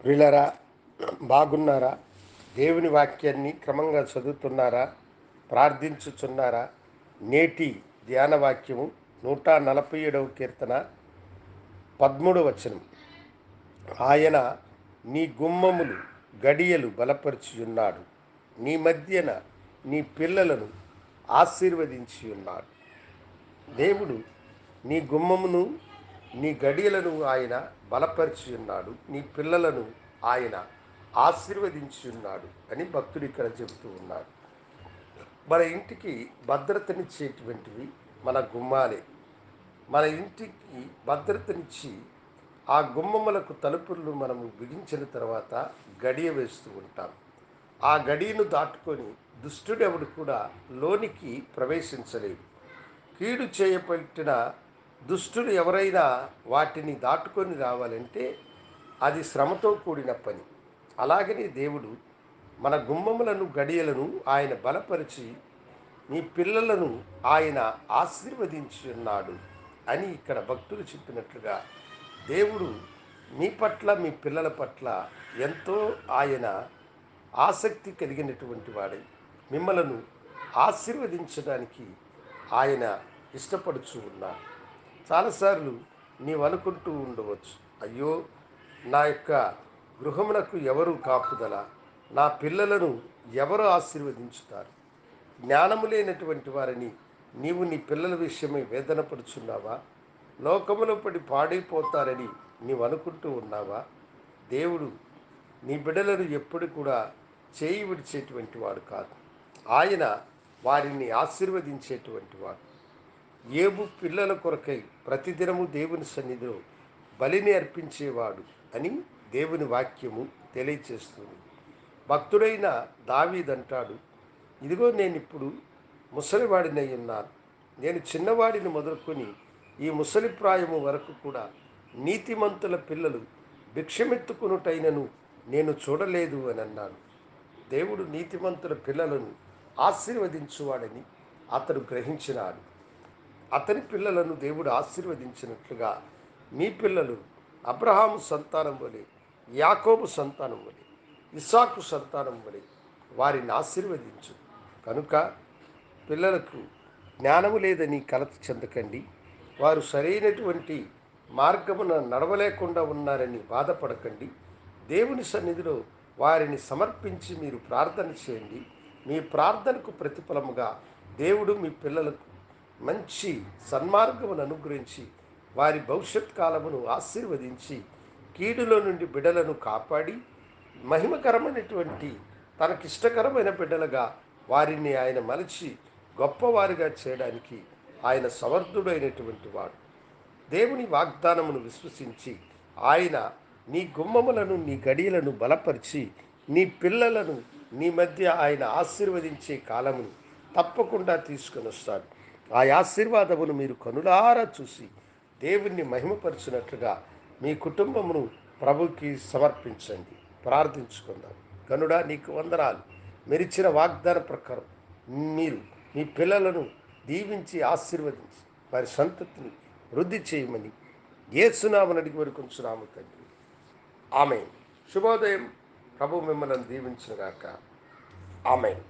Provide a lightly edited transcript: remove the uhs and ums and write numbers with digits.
ప్రియులారా, బాగున్నారా? దేవుని వాక్యాన్ని క్రమంగా చదువుతున్నారా? ప్రార్థించుచున్నారా? నేటి ధ్యాన వాక్యము 147వ కీర్తన 13వ వచనం. ఆయన నీ గుమ్మములు గడియలు బలపరిచియున్నాడు, నీ మధ్యన నీ పిల్లలను ఆశీర్వదించి ఉన్నాడు. దేవుడు నీ గుమ్మమును నీ గడియలను ఆయన బలపరిచి ఉన్నాడు, నీ పిల్లలను ఆయన ఆశీర్వదించి ఉన్నాడు అని భక్తుడు ఇక్కడ చెబుతూ ఉన్నాడు. మన ఇంటికి భద్రతనిచ్చేటువంటివి మన గుమ్మాలే. మన ఇంటికి భద్రతనిచ్చి ఆ గుమ్మములకు తలుపులను మనము బిగించిన తర్వాత గడియ వేస్తూ ఉంటాం. ఆ గడియను దాటుకొని దుష్టుడెవడు కూడా లోనికి ప్రవేశించలేడు. కీడు చేయబట్టిన దుష్టులు ఎవరైనా వాటిని దాటుకొని రావాలంటే అది శ్రమతో కూడిన పని. అలాగనే దేవుడు మన గుమ్మములను గడియలను ఆయన బలపరిచి నీ పిల్లలను ఆయన ఆశీర్వదించి ఉన్నాడు అని ఇక్కడ భక్తులు చెప్పినట్లుగా దేవుడు మీ పట్ల మీ పిల్లల పట్ల ఎంతో ఆయన ఆసక్తి కలిగినటువంటి వాడై మిమ్మలను ఆశీర్వదించడానికి ఆయన ఇష్టపడుచు ఉన్నాడు. చాలాసార్లు నీవు అనుకుంటూ ఉండవచ్చు, అయ్యో నా యొక్క గృహమునకు ఎవరు కాపుదల, నా పిల్లలను ఎవరు ఆశీర్వదించుతారు? జ్ఞానము లేనటువంటి వారిని నీవు నీ పిల్లల విషయమై వేదన పడుచున్నావా? లోకములో పడి పాడైపోతారని నీవు అనుకుంటూ ఉన్నావా? దేవుడు నీ బిడ్డలను ఎప్పుడు కూడా చేయి విడిచేటువంటి వాడు కాదు. ఆయన వారిని ఆశీర్వదించేటువంటి వాడు. ఏబు పిల్లల కొరకై ప్రతిదినము దేవుని సన్నిధిలో బలిని అర్పించేవాడు అని దేవుని వాక్యము తెలియచేస్తుంది. భక్తుడైన దావీదంటాడు, ఇదిగో నేను ఇప్పుడు ముసలివాడినై ఉన్నాను, నేను చిన్నవాడిని మొదలుకొని ఈ ముసలి ప్రాయము వరకు కూడా నీతిమంతుల పిల్లలు భిక్షమెత్తుకునుటైనను నేను చూడలేదు అని అన్నాడు. దేవుడు నీతిమంతుల పిల్లలను ఆశీర్వదించువాడని అతడు గ్రహించినాడు. అతని పిల్లలను దేవుడు ఆశీర్వదించినట్లుగా మీ పిల్లలు అబ్రహాము సంతానం వలె, యాకోబు సంతానం వలె, ఇస్సాకు సంతానం వలె వారిని ఆశీర్వదించు. కనుక పిల్లలకు జ్ఞానము లేదని కలత చెందకండి, వారు సరైనటువంటి మార్గమున నడవలేకుండా ఉన్నారని బాధపడకండి. దేవుని సన్నిధిలో వారిని సమర్పించి మీరు ప్రార్థన చేయండి. మీ ప్రార్థనకు ప్రతిఫలముగా దేవుడు మీ పిల్లలకు మంచి సన్మార్గమును అనుగ్రహించి వారి భవిష్యత్ కాలమును ఆశీర్వదించి కీడులో నుండి బిడ్డలను కాపాడి మహిమకరమైనటువంటి తనకిష్టకరమైన బిడ్డలుగా వారిని ఆయన మలచి గొప్పవారిగా చేయడానికి ఆయన సమర్థుడైనటువంటి వాడు. దేవుని వాగ్దానమును విశ్వసించి ఆయన నీ గుమ్మములను నీ గడియలను బలపరిచి నీ పిల్లలను నీ మధ్య ఆయన ఆశీర్వదించే కాలమును తప్పకుండా తీసుకొని వస్తాడు. ఆ ఆశీర్వాదమును మీరు కనులారా చూసి దేవుణ్ణి మహిమపరిచినట్లుగా మీ కుటుంబమును ప్రభుకి సమర్పించండి. ప్రార్థించుకుందాం. గనుడా, నీకు వందనాలు. మీరిచ్చిన వాగ్దాన ప్రకారం మీరు మీ పిల్లలను దీవించి ఆశీర్వదించి వారి సంతతిని వృద్ధి చేయమని యేసునామమున అడిగి వేడుకొంచున్నాము తండ్రి. ఆమేన్. శుభోదయం. ప్రభు మిమ్మల్ని దీవించునుగాక. ఆమేన్.